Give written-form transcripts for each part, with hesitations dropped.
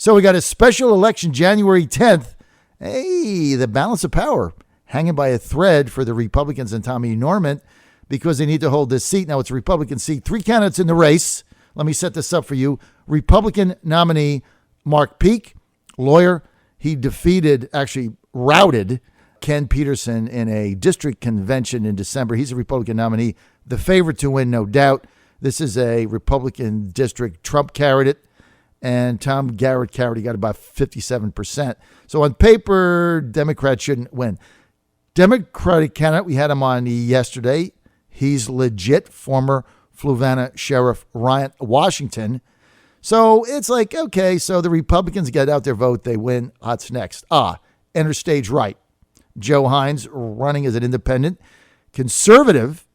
So we got a special election January 10th. Hey, the balance of power hanging by a thread for the Republicans and Tommy Norman because they need to hold this seat. Now it's a Republican seat. 3 candidates in the race. Let me set this up for you. Republican nominee Mark Peake, lawyer. He actually routed Ken Peterson in a district convention in December. He's a Republican nominee, the favorite to win, no doubt. This is a Republican district. Trump carried it, and Tom Garrett carried. He got about 57%. So on paper, Democrats shouldn't win. Democratic candidate, we had him on yesterday. He's legit, former Fluvanna Sheriff Ryan Washington. So it's like, okay, so the Republicans get out their vote, they win. What's next? Enter stage right. Joe Hines running as an independent conservative,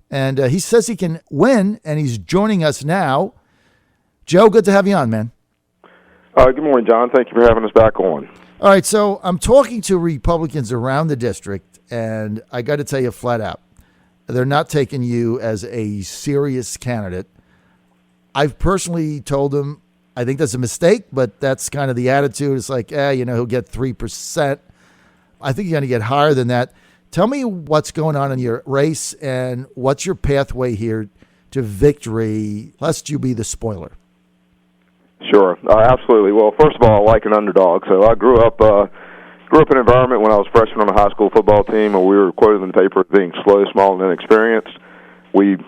and he says he can win, and he's joining us now. Joe, good to have you on, man. Good morning, John. Thank you for having us back on. All right, so I'm talking to Republicans around the district, and I got to tell you flat out, they're not taking you as a serious candidate. I've personally told them I think that's a mistake, but that's kind of the attitude. It's like, he'll get 3%. I think you're going to get higher than that. Tell me what's going on in your race and what's your pathway here to victory, lest you be the spoiler. Sure, absolutely. Well, first of all, I like an underdog. So I grew up in an environment when I was freshman on a high school football team where we were quoted in the paper as being slow, small, and inexperienced.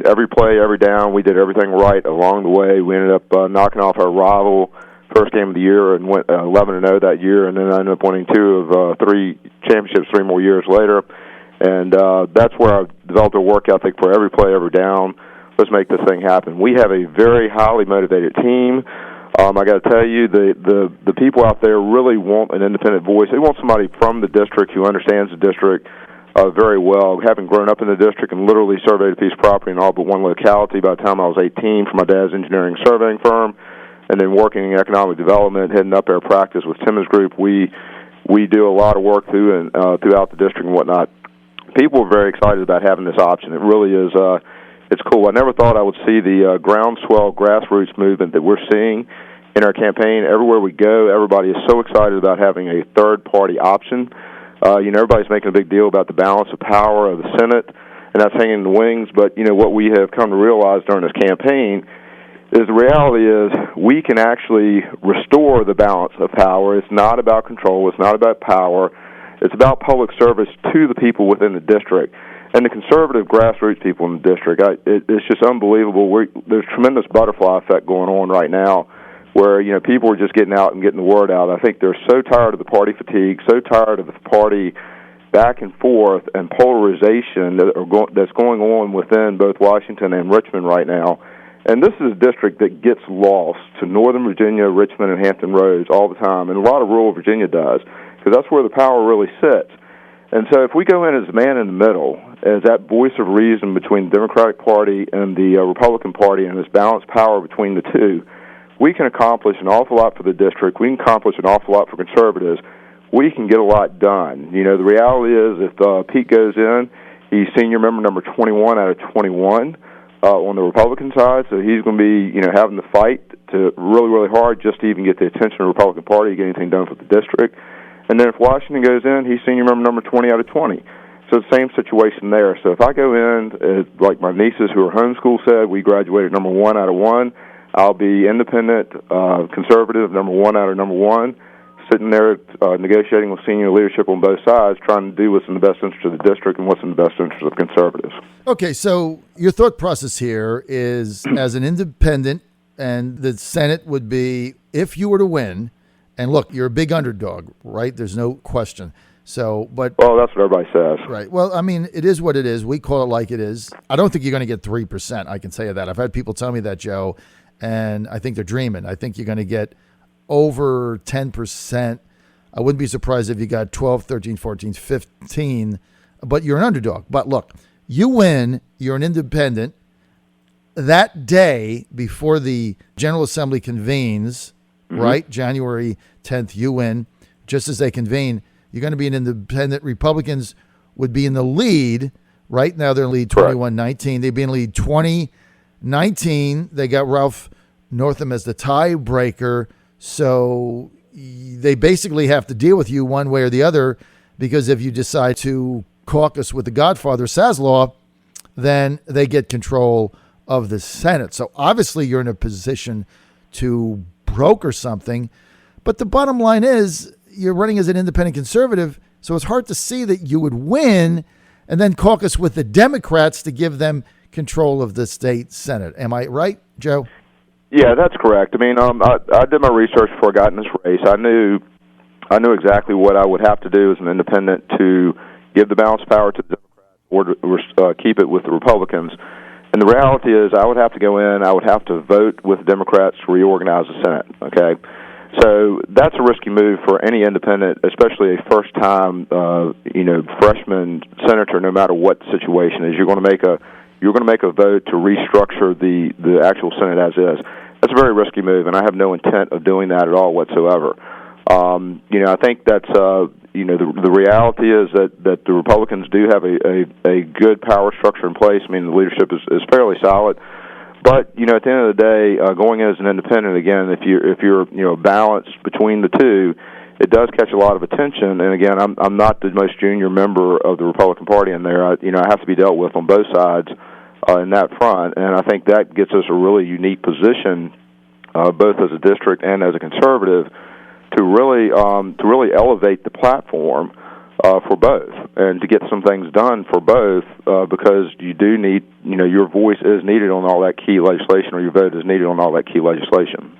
Every play, every down, we did everything right along the way. We ended up knocking off our rival first game of the year and went 11-0 that year, and then I ended up winning 2 of 3 championships 3 more years later. And that's where I developed a work ethic for every play, every down. Let's make this thing happen. We have a very highly motivated team. I got to tell you, the people out there really want an independent voice. They want somebody from the district who understands the district very well. Having grown up in the district and literally surveyed a piece of property in all but one locality by the time I was 18 for my dad's engineering surveying firm, and then working in economic development, heading up our practice with Timmons Group, we do a lot of work throughout the district and whatnot. People are very excited about having this option. It really is. It's cool. I never thought I would see the groundswell grassroots movement that we're seeing in our campaign. Everywhere we go, everybody is so excited about having a third-party option. Everybody's making a big deal about the balance of power of the Senate, and that's hanging in the wings. But, what we have come to realize during this campaign is the reality is we can actually restore the balance of power. It's not about control. It's not about power. It's about public service to the people within the district. And the conservative grassroots people in the district, it's just unbelievable. There's tremendous butterfly effect going on right now where, people are just getting out and getting the word out. I think they're so tired of the party fatigue, so tired of the party back and forth and polarization that's going on within both Washington and Richmond right now. And this is a district that gets lost to Northern Virginia, Richmond, and Hampton Roads all the time, and a lot of rural Virginia does, because that's where the power really sits. And so if we go in as the man in the middle, as that voice of reason between the Democratic Party and the Republican Party and this balanced power between the two, we can accomplish an awful lot for the district. We can accomplish an awful lot for conservatives. We can get a lot done. The reality is if Pete goes in, he's senior member number 21 out of 21 on the Republican side, so he's going to be, having to fight to really, really hard just to even get the attention of the Republican Party to get anything done for the district. And then if Washington goes in, he's senior member number 20 out of 20. So the same situation there. So if I go in, like my nieces who are homeschooled said, we graduated number 1 out of 1. I'll be independent, conservative, number 1 out of number 1, sitting there negotiating with senior leadership on both sides, trying to do what's in the best interest of the district and what's in the best interest of conservatives. Okay, so your thought process here is as an independent, and the Senate would be, if you were to win, and look, you're a big underdog, right? There's no question. So, but well, that's what everybody says. Right. Well, I mean, it is what it is. We call it like it is. I don't think you're going to get 3%. I can tell you that. I've had people tell me that, Joe, and I think they're dreaming. I think you're going to get over 10%. I wouldn't be surprised if you got 12, 13, 14, 15, but you're an underdog. But look, you win, you're an independent. That day before the General Assembly convenes, right, January 10th, you win. Just as they convene, you're going to be an independent. Republicans would be in the lead. Right now they're in lead 21-19. They'd be in lead 20-19. They got Ralph Northam as the tiebreaker. So they basically have to deal with you one way or the other, because if you decide to caucus with the Godfather Saslaw, then they get control of the Senate. So obviously you're in a position to broker something. But the bottom line is you're running as an independent conservative, so it's hard to see that you would win and then caucus with the Democrats to give them control of the state Senate. Am I right, Joe? Yeah, that's correct. I mean, I did my research before I got in this race. I knew exactly what I would have to do as an independent to give the balance of power to the Democrats or keep it with the Republicans. And the reality is I would have to go in, I would have to vote with the Democrats to reorganize the Senate, okay? So that's a risky move for any independent, especially a first-time, freshman senator, no matter what the situation is. You're going to make a vote to restructure the actual Senate as is. That's a very risky move, and I have no intent of doing that at all whatsoever. I think that's the reality is that the Republicans do have a good power structure in place. I mean, the leadership is fairly solid. But at the end of the day, going in as an independent, again, if you're balanced between the two, it does catch a lot of attention. And again, I'm not the most junior member of the Republican Party in there. I have to be dealt with on both sides in that front, and I think that gets us a really unique position, both as a district and as a conservative, to really elevate the platform for both, and to get some things done for both, because you do need, your voice is needed on all that key legislation, or your vote is needed on all that key legislation.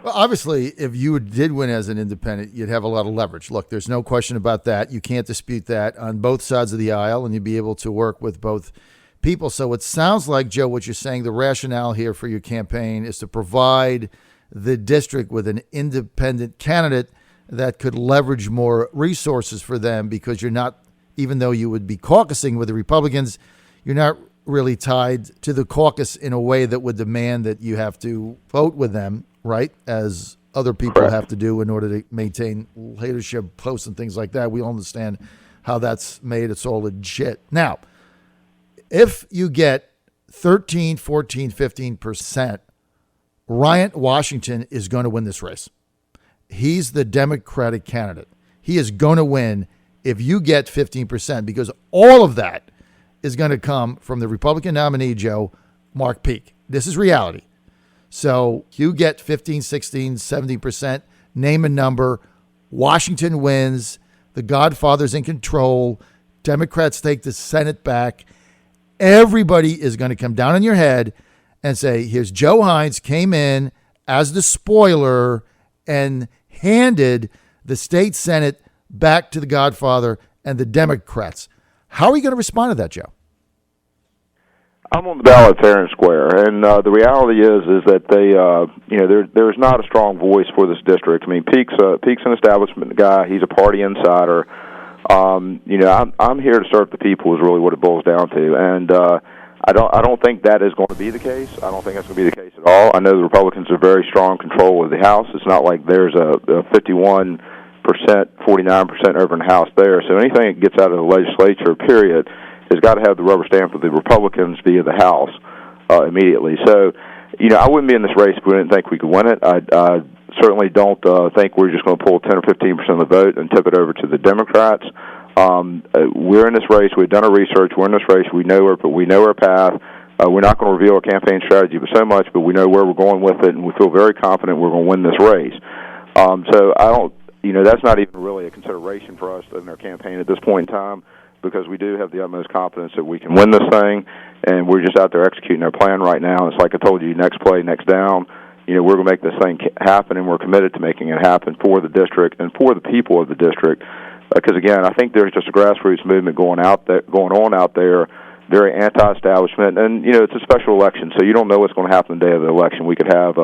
Well, obviously, if you did win as an independent, you'd have a lot of leverage. Look, there's no question about that. You can't dispute that on both sides of the aisle, and you'd be able to work with both people. So it sounds like, Joe, what you're saying, the rationale here for your campaign is to provide the district with an independent candidate that could leverage more resources for them, because you're not, even though you would be caucusing with the Republicans, you're not really tied to the caucus in a way that would demand that you have to vote with them, right, as other people Correct. have to do in order to maintain leadership posts and things like that. We all understand how that's made. It's all legit. Now, if you get 13, 14, 15%, Ryan Washington is going to win this race. He's the Democratic candidate. He is going to win if you get 15%, because all of that is going to come from the Republican nominee, Joe, Mark Peake. This is reality. So you get 15, 16, 17%, name a number. Washington wins. The Godfather's in control. Democrats take the Senate back. Everybody is going to come down on your head and say, here's Joe Hines, came in as the spoiler and handed the state Senate back to the Godfather and the Democrats. How are you going to respond to that, Joe? I'm on the ballot fair and square, and the reality is that they, there's not a strong voice for this district. I mean, Peake's an establishment guy. He's a party insider. I'm here to serve the people is really what it boils down to, and I don't think that is going to be the case. I don't think that's going to be the case at all. I know the Republicans are very strong control of the House. It's not like there's a 51%, 49% over in the House there. So anything that gets out of the legislature, period, has got to have the rubber stamp of the Republicans via the House immediately. So, I wouldn't be in this race if we didn't think we could win it. I certainly don't think we're just going to pull 10 or 15% of the vote and tip it over to the Democrats. We're in this race. We've done our research. We're in this race. We know our path. We're not going to reveal our campaign strategy so much, but we know where we're going with it, and we feel very confident we're going to win this race. So I don't, that's not even really a consideration for us in our campaign at this point in time, because we do have the utmost confidence that we can win this thing, and we're just out there executing our plan right now. It's like I told you, next play, next down. We're going to make this thing happen, and we're committed to making it happen for the district and for the people of the district. Because again, I think there's just a grassroots movement going on out there, very anti-establishment, and it's a special election, so you don't know what's going to happen the day of the election. We could have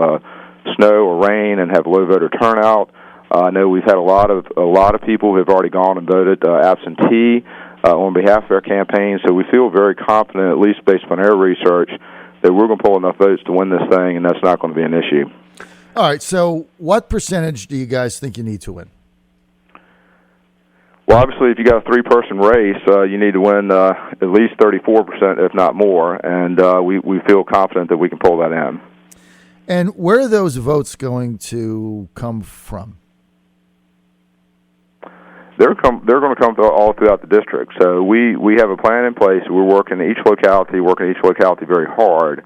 snow or rain and have low voter turnout. I know we've had a lot of people who have already gone and voted absentee on behalf of our campaign, so we feel very confident, at least based on our research, that we're going to pull enough votes to win this thing, and that's not going to be an issue. All right, so what percentage do you guys think you need to win? Well, obviously, if you got a three-person race, you need to win at least 34%, if not more, and we feel confident that we can pull that in. And where are those votes going to come from? They're going to come all throughout the district. So we have a plan in place. We're working each locality very hard.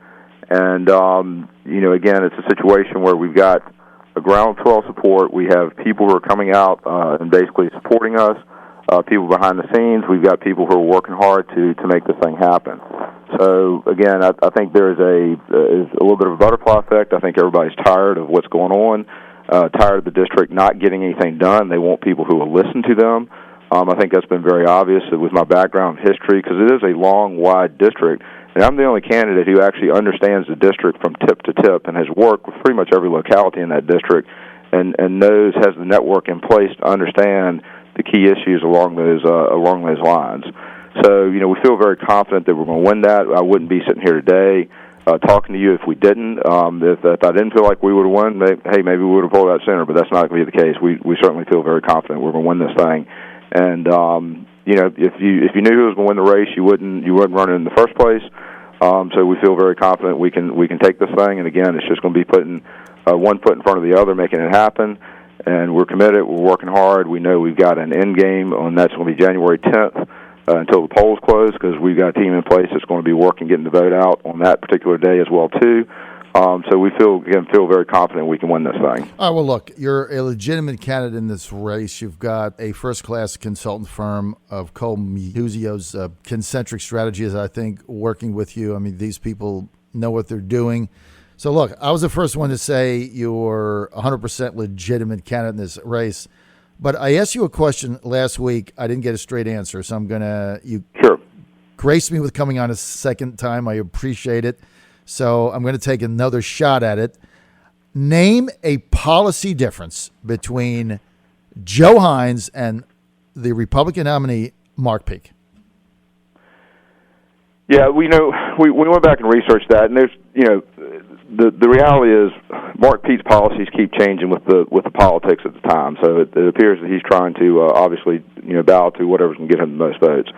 And, again, it's a situation where we've got a groundswell support. We have people who are coming out and basically supporting us, people behind the scenes. We've got people who are working hard to make this thing happen. So, again, I think there's a little bit of a butterfly effect. I think everybody's tired of what's going on. Tired of the district not getting anything done. They want people who will listen to them. I think that's been very obvious with my background in history, because it is a long, wide district, and I'm the only candidate who actually understands the district from tip to tip and has worked with pretty much every locality in that district and has the network in place to understand the key issues along those lines. So, we feel very confident that we're going to win that. I wouldn't be sitting here today talking to you if we didn't. If I didn't feel like we would have won, maybe we would have pulled out sooner, but that's not going to be the case. We certainly feel very confident we're going to win this thing. And if you knew who was going to win the race, you wouldn't run it in the first place. So we feel very confident we can take this thing. And again, it's just going to be putting one foot in front of the other, making it happen. And we're committed. We're working hard. We know we've got an end game, and that's going to be January 10th. Until the polls close, because we've got a team in place that's going to be working, getting the vote out on that particular day as well too. So we feel very confident we can win this thing. All right, well, look, you're a legitimate candidate in this race. You've got a first-class consultant firm of Cole Muzio's Concentric Strategies, I think, working with you. I mean, these people know what they're doing. So, look, I was the first one to say you're 100% legitimate candidate in this race. But I asked you a question last week. I didn't get a straight answer, so I'm going to Sure. Grace me with coming on a second time. I appreciate it. So I'm going to take another shot at it. Name a policy difference between Joe Hines and the Republican nominee, Mark Peake. Yeah, we went back and researched that, and there's the reality is Mark Peake's policies keep changing with the politics at the time. So it appears that he's trying to obviously bow to whatever's going to get him the most votes.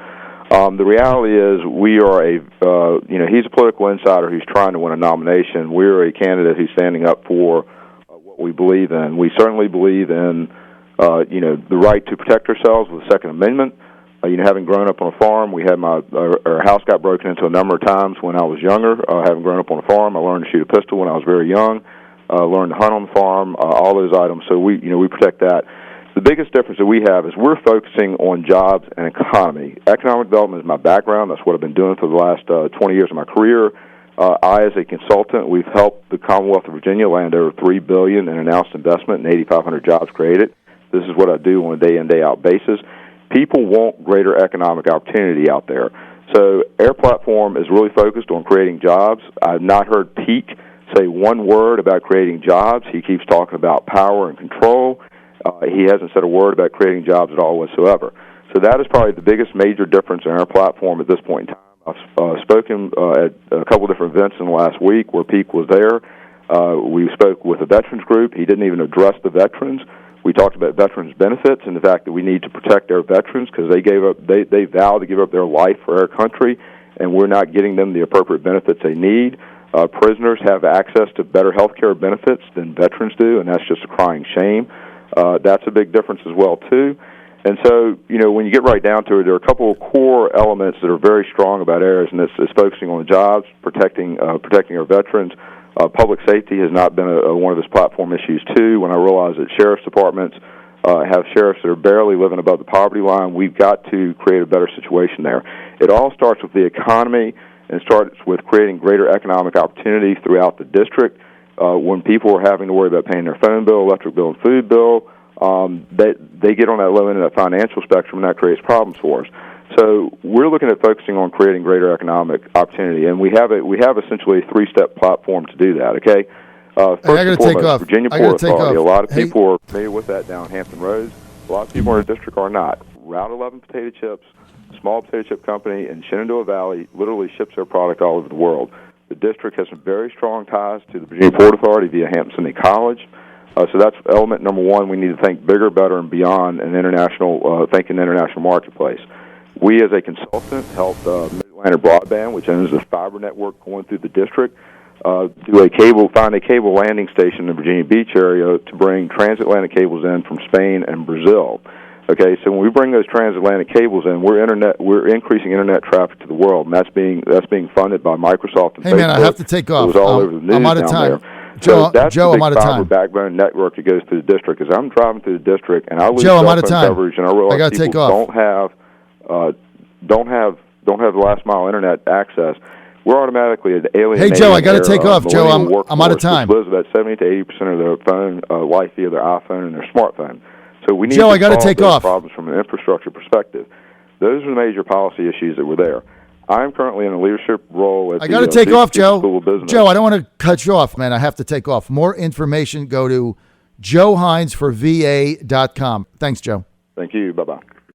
The reality is we are he's a political insider who's trying to win a nomination. We're a candidate who's standing up for what we believe in. We certainly believe in the right to protect ourselves with the Second Amendment. Having grown up on a farm, we had our house got broken into a number of times when I was younger. Having grown up on a farm, I learned to shoot a pistol when I was very young. Learned to hunt on the farm, all those items. So we protect that. The biggest difference that we have is we're focusing on jobs and economy. Economic development is my background. That's what I've been doing for the last 20 years of my career. I, as a consultant, we've helped the Commonwealth of Virginia land over $3 billion in announced investment and 8,500 jobs created. This is what I do on a day-in, day-out basis. People want greater economic opportunity out there. So our platform is really focused on creating jobs. I've not heard Peake say one word about creating jobs. He keeps talking about power and control. He hasn't said a word about creating jobs at all whatsoever. So that is probably the biggest major difference in our platform at this point in time. I've spoken at a couple of different events in the last week where Peake was there. We spoke with a veterans group. He didn't even address the veterans. We talked about veterans' benefits and the fact that we need to protect our veterans because they vowed to give up their life for our country, and we're not getting them the appropriate benefits they need. Prisoners have access to better health care benefits than veterans do, and that's just a crying shame. That's a big difference as well, too. And so, when you get right down to it, there are a couple of core elements that are very strong about ours, and it's focusing on jobs, protecting our veterans. Public safety has not been one of his platform issues, too. When I realize that sheriff's departments have sheriffs that are barely living above the poverty line, we've got to create a better situation there. It all starts with the economy and starts with creating greater economic opportunity throughout the district. When people are having to worry about paying their phone bill, electric bill, and food bill, they get on that low end of that financial spectrum, and that creates problems for us. So we're looking at focusing on creating greater economic opportunity, and we have essentially a three-step platform to do that. Okay, first and foremost, Virginia Port Authority. A lot of people are familiar with that down Hampton Roads. A lot of people in our district are not. Route 11 potato chips, a small potato chip company in Shenandoah Valley, literally ships their product all over the world. The district has some very strong ties to the Virginia Port Authority via Hampton City College. So that's element number one. We need to think bigger, better, and beyond an international marketplace. We, as a consultant, helped Mid-Atlantic Broadband, which owns the fiber network going through the district, find a cable landing station in the Virginia Beach area to bring transatlantic cables in from Spain and Brazil. Okay, so when we bring those transatlantic cables in, we're increasing internet traffic to the world, and that's being funded by Microsoft and Hey, Facebook. man, I have to take off. It was all over the news I'm out of down time. there. Joe, so that's Joe, the I'm out of fiber time. backbone network that goes through the district. As I'm driving through the district, and I lose Joe, I'm cell out of phone time. coverage, and I realize I gotta take people off. don't have last mile internet access. We're automatically an alien. Hey, Joe, I got to take off. Joe, I'm out of time. Which lives about 70 to 80% of their phone life via their iPhone and their smartphone. So we need Joe, to I gotta solve take those off. problems from an infrastructure perspective. Those are the major policy issues that were there. I'm currently in a leadership role at I got to the take off, Joe. School of Business. Joe, I don't want to cut you off, man. I have to take off. More information, go to joehines4va.com. Thanks, Joe. Thank you. Bye-bye.